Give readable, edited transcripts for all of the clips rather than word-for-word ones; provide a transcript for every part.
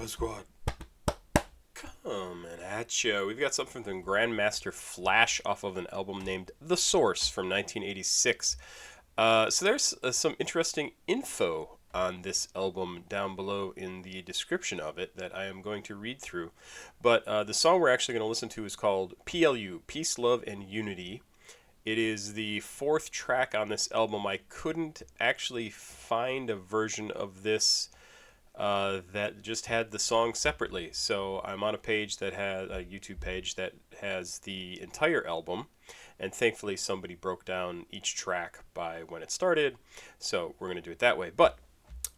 Papa Squad coming at you. We've got something from Grandmaster Flash off of an album named The Source from 1986. So there's some interesting info on this album down below in the description of it that I am going to read through. But the song we're actually going to listen to is called P.L.U, Peace, Love, and Unity. It is the fourth track on this album. I couldn't actually find a version of this that just had the song separately. So I'm on a page that has a YouTube page that has the entire album, and thankfully somebody broke down each track by when it started. So we're going to do it that way. But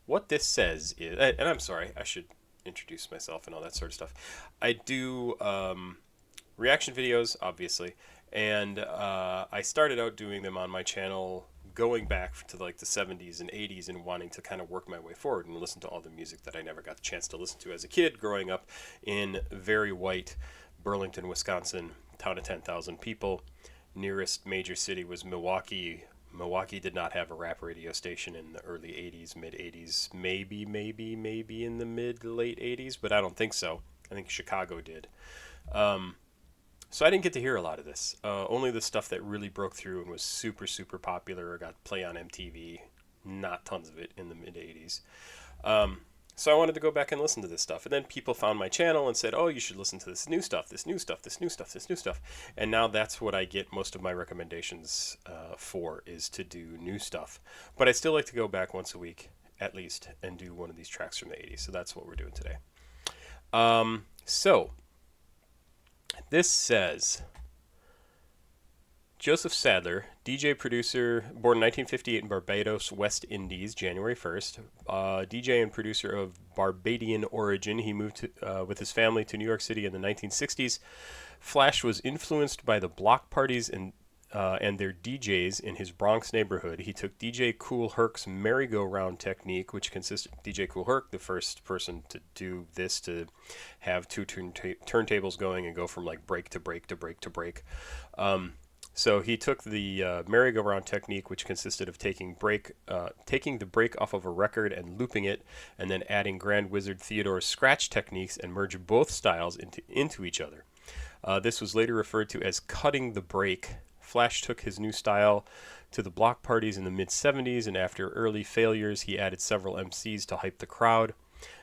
what this says is, and I'm sorry, I should introduce myself and all that sort of stuff. I do reaction videos, obviously, and I started out doing them on my channel going back to like the 70s and 80s and wanting to kind of work my way forward and listen to all the music that I never got the chance to listen to as a kid growing up in very white Burlington, Wisconsin, town of 10,000 people. Nearest major city was Milwaukee. Milwaukee did not have a rap radio station in the early 80s, mid 80s, maybe in the mid late 80s, but I don't think so. I think Chicago did. So I didn't get to hear a lot of this. Only the stuff that really broke through and was super, super popular or got play on MTV. Not tons of it in the mid-'80s. So I wanted to go back and listen to this stuff. And then people found my channel and said, oh, you should listen to this new stuff, this new stuff, this new stuff, this new stuff. And now that's what I get most of my recommendations for, is to do new stuff. But I still like to go back once a week, at least, and do one of these tracks from the 80s. So that's what we're doing today. This says, Joseph Sadler, DJ producer, born in 1958 in Barbados, West Indies, January 1st. DJ and producer of Barbadian origin, he moved with his family to New York City in the 1960s. Flash was influenced by the block parties and their DJs in his Bronx neighborhood. He took DJ Kool Herc's merry-go-round technique, which consisted DJ Kool Herc, the first person to do this, to have two turntables going and go from like break to break to break to break. So he took the merry-go-round technique, which consisted of taking the break off of a record and looping it, and then adding Grand Wizard Theodore's scratch techniques, and merge both styles into each other. This was later referred to as cutting the break. Flash took his new style to the block parties in the mid-'70s, and after early failures, he added several MCs to hype the crowd.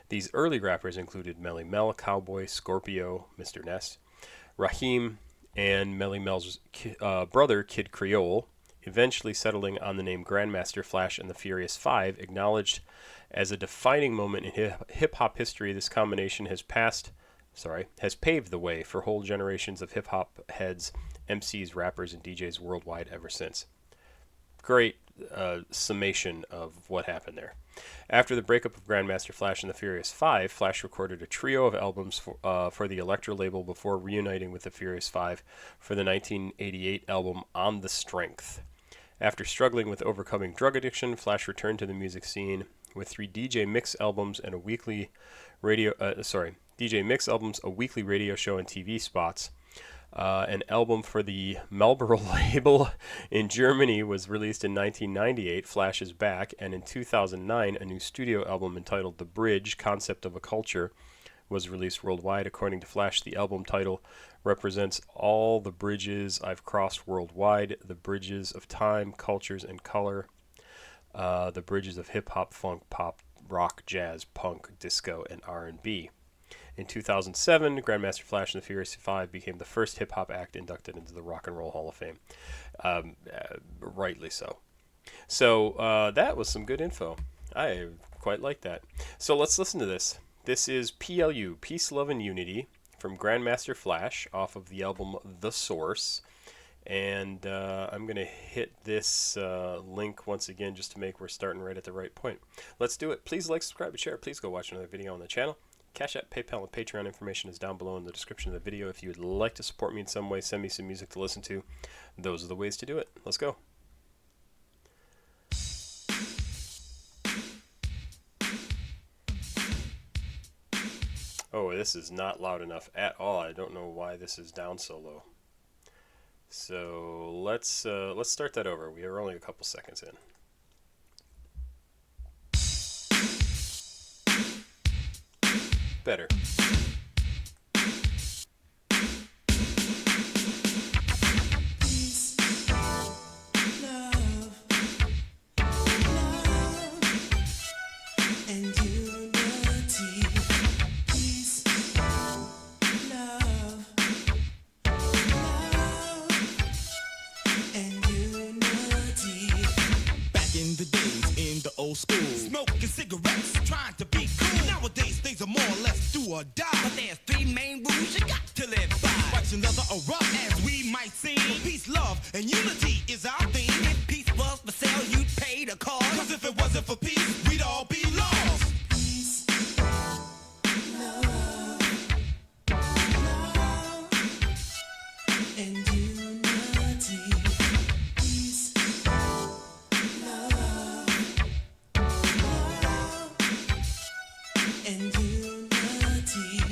These early rappers included Melly Mel, Cowboy, Scorpio, Mr. Ness, Raheem, and Melly Mel's brother, Kid Creole, eventually settling on the name Grandmaster Flash and the Furious Five. Acknowledged as a defining moment in hip-hop history, this combination has paved the way for whole generations of hip-hop heads, MCs, rappers, and DJs worldwide ever since. Great summation of what happened there. After the breakup of Grandmaster Flash and the Furious Five, Flash recorded a trio of albums for the Elektra label before reuniting with the Furious Five for the 1988 album On the Strength. After struggling with overcoming drug addiction, Flash returned to the music scene with 3 DJ mix albums and a weekly radio show and TV spots. An album for the Marlboro label in Germany was released in 1998, Flash is Back, and in 2009, a new studio album entitled The Bridge, Concept of a Culture, was released worldwide. According to Flash, the album title represents all the bridges I've crossed worldwide, the bridges of time, cultures, and color, the bridges of hip-hop, funk, pop, rock, jazz, punk, disco, and R&B. In 2007, Grandmaster Flash and the Furious Five became the first hip-hop act inducted into the Rock and Roll Hall of Fame. Rightly so. So that was some good info. I quite like that. So let's listen to this. This is P.L.U, Peace, Love, and Unity, from Grandmaster Flash off of the album The Source. And I'm going to hit this link once again just to make we're starting right at the right point. Let's do it. Please like, subscribe, and share. Please go watch another video on the channel. CashApp, PayPal, and Patreon information is down below in the description of the video. If you would like to support me in some way, send me some music to listen to. Those are the ways to do it. Let's go. Oh, this is not loud enough at all. I don't know why this is down so low. So let's start that over. We are only a couple seconds in. better. Smoking cigarettes, trying to be cool. Nowadays things are more or less do or die. But there's three main rules you got to live by. Watch another erupt as we might sing. Peace, love, and unity is our theme. If peace was for sale, you'd pay the cost. Cause if it wasn't for peace, we'd all be lost. Peace, love, love, and unity. Peace, love, and unity.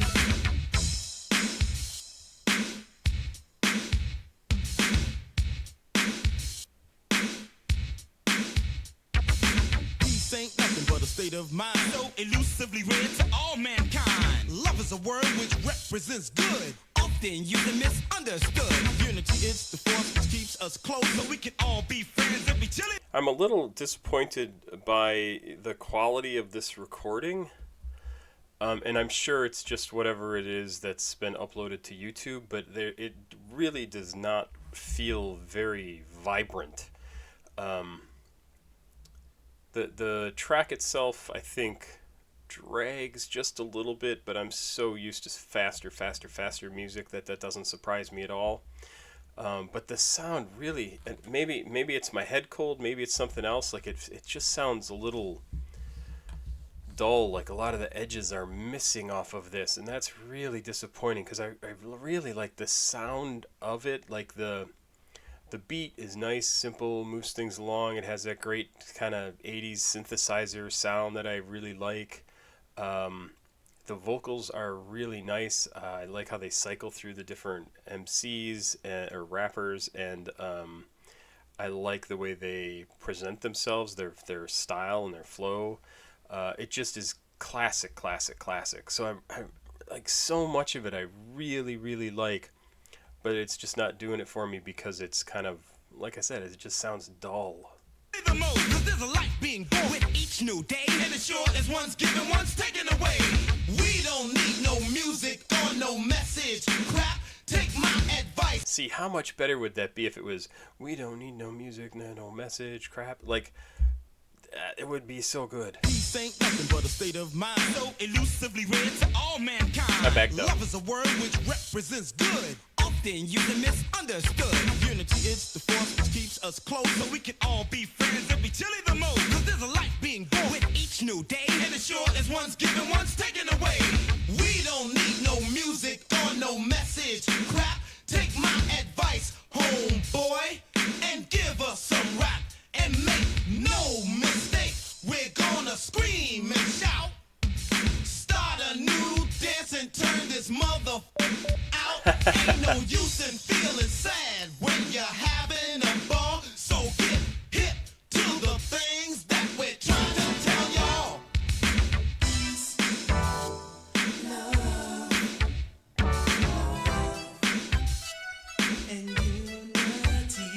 Peace ain't nothing but a state of mind, so elusively read to all mankind. Love is a word which represents good, often used and misunderstood. Unity is the force which keeps us close, so we can all be friends and be chilling. I'm a little disappointed by the quality of this recording. And I'm sure it's just whatever it is that's been uploaded to YouTube, but it really does not feel very vibrant. The track itself, I think, drags just a little bit, but I'm so used to faster music that doesn't surprise me at all. But the sound really, maybe it's my head cold, maybe it's something else. Like it just sounds a little dull, like a lot of the edges are missing off of this, and that's really disappointing because I really like the sound of it. Like the beat is nice, simple, moves things along. It has that great kind of 80s synthesizer sound that I really like. The vocals are really nice. I like how they cycle through the different MCs or rappers, and I like the way they present themselves, their style and their flow. It just is classic. So I'm like, so much of it I really like, but it's just not doing it for me because it's kind of, like I said, it just sounds dull. The most, cause there's a light being born with each new day, and as sure as one's given, one's taken away. We don't need no music or no message. Crap, take my advice. See, how much better would that be if it was, we don't need no music, no message, crap? Like, it would be so good. Peace ain't nothing but a state of mind, so elusively read to all mankind. I backed up. Love is a word which represents good, often used and misunderstood. Unity is the force which keeps us close, so we can all be friends and be chilly the most. Cause there's a light being born with each new day, and as sure as one's given, one's taken away. We don't need no music or no message. Crap, take my advice, homeboy, and give us some rap. And make no mistake, we're gonna scream and shout. Start a new dance and turn this mother out. Ain't no use in feeling sad when you're having a ball. So get hip to the things that we're trying to tell y'all. Peace, love, and unity.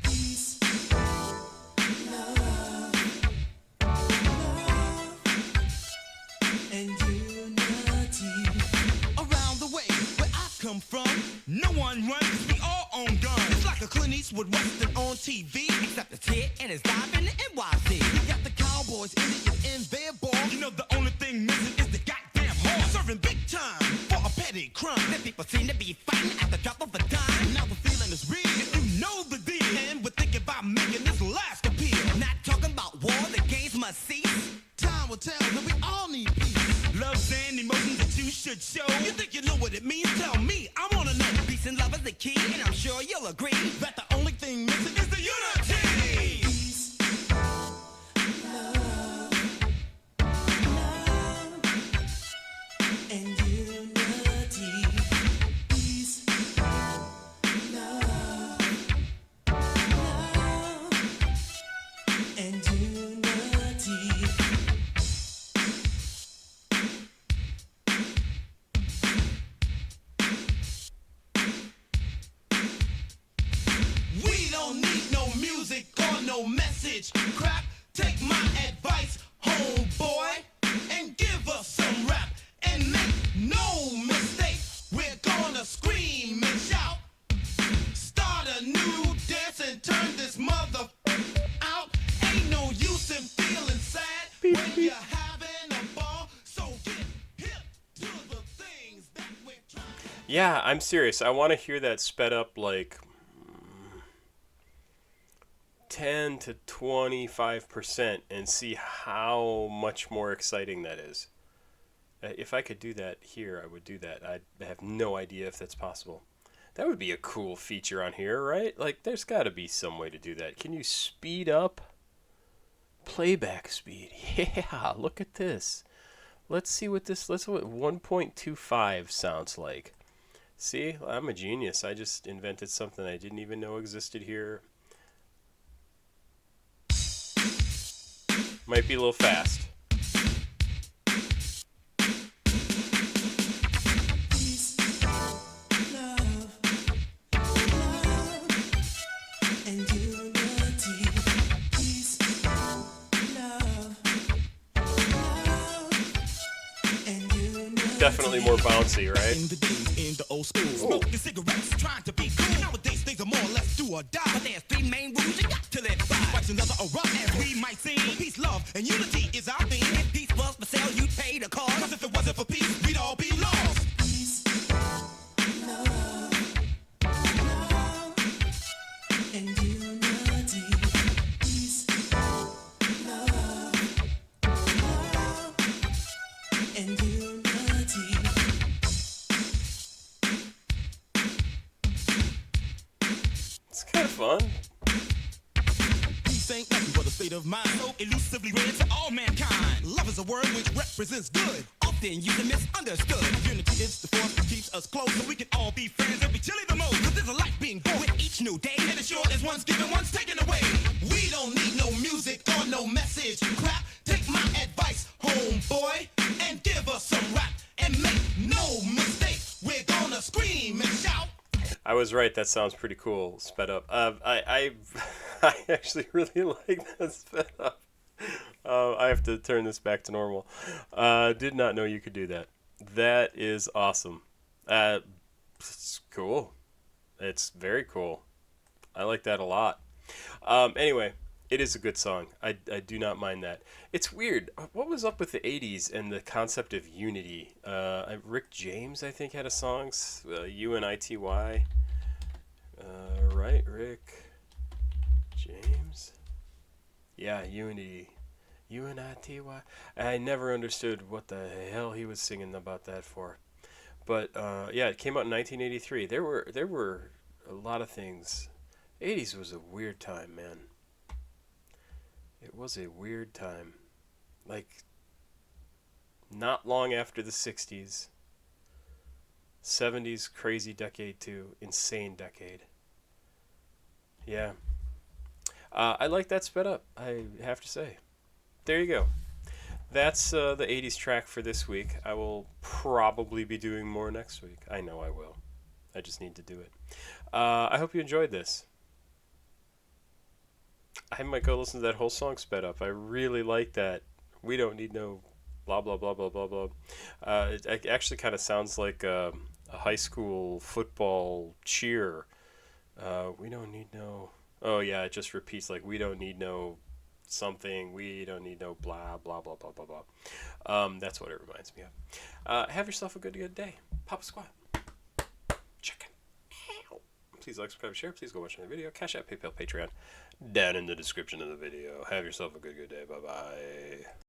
Peace, love, and unity. Around the way where I come from, no one runs, we all own guns. It's like a Clint Eastwood Western on TV, except it's here and it's live in the NYC. We got the Cowboys, Indians, and their ball. You know the only thing missing is the goddamn horse. Serving big time for a petty crime. That people seem to be fighting at the drop of a dime. Now the feeling is real, if you know the deal. And we're thinking about making this last appeal. Not talking about war, the games must cease. Time will tell that we all need peace. Loves and emotions that you should show. You think you know what it means? Tell me, I wanna know. Peace and love is the key, and I'm sure you'll agree that the only thing missing is the unity. Peace, love, and unity. Peace, love, and unity. message. Crap, take my advice, homeboy, and give us some rap. And make no mistake, we're gonna scream and shout. Start a new dance and turn this mother out. Ain't no use in feeling sad when you're having a ball. So get hip to the things that we're trying. Yeah, I'm serious. I want to hear that sped up like 10 to 25% and see how much more exciting that is. If I could do that here, I would do that. I have no idea if that's possible. That would be a cool feature on here, right? Like, there's got to be some way to do that. Can you speed up playback speed? Yeah, look at this. Let's see what 1.25 sounds like. See, I'm a genius. I just invented something I didn't even know existed here. Might be a little fast. Definitely more bouncy, right? In the days, in the old school, smoking cigarettes, trying to be cool. Nowadays, things are more or less do or die. But there's three main rules you got to live by. Watch another erupt as we might sing. Peace, love, and unity is our theme. If peace was for sale, you'd pay the cost. Cause if it wasn't for peace, we'd all be lost. Peace, love, and unity. Peace, love, and unity. It's kind of fun. Peace ain't nothing but a state of mind, so elusively read to all mankind. Love is a word which represents good, often used and misunderstood. Unity is the force that keeps us close, so we can all be friends and be chilly the most. Cause there's a light being born with each new day, and as sure as one's given, one's taken away. We don't need no music or no message. Crap, take my advice, homeboy, and give us some rap. And make no mistake, we're gonna scream and shout. I was right. That sounds pretty cool. Sped up. I actually really like that sped up. I have to turn this back to normal. Did not know you could do that. That is awesome. It's cool. It's very cool. I like that a lot. Anyway, it is a good song. I do not mind that. It's weird. What was up with the 80s and the concept of unity? Rick James, I think, had a song, UNITY. Right, Rick James? Yeah, Unity. UNITY. I never understood what the hell he was singing about that for. But, yeah, it came out in 1983. There were a lot of things. 80s was a weird time, man. It was a weird time. Like, not long after the 60s. 70s, crazy decade too. Insane decade. Yeah. I like that sped up, I have to say. There you go. That's the 80s track for this week. I will probably be doing more next week. I know I will. I just need to do it. I hope you enjoyed this. I might go listen to that whole song sped up. I really like that. We don't need no blah, blah, blah, blah, blah, blah. It actually kind of sounds like a high school football cheer. We don't need no... Oh, yeah, it just repeats like, we don't need no something. We don't need no blah, blah, blah, blah, blah, blah. That's what it reminds me of. Have yourself a good day. Papa Squat. Chicken. Please like, subscribe, share. Please go watch another video. CashApp, PayPal, Patreon. Down in the description of the video. Have yourself a good day. Bye-bye.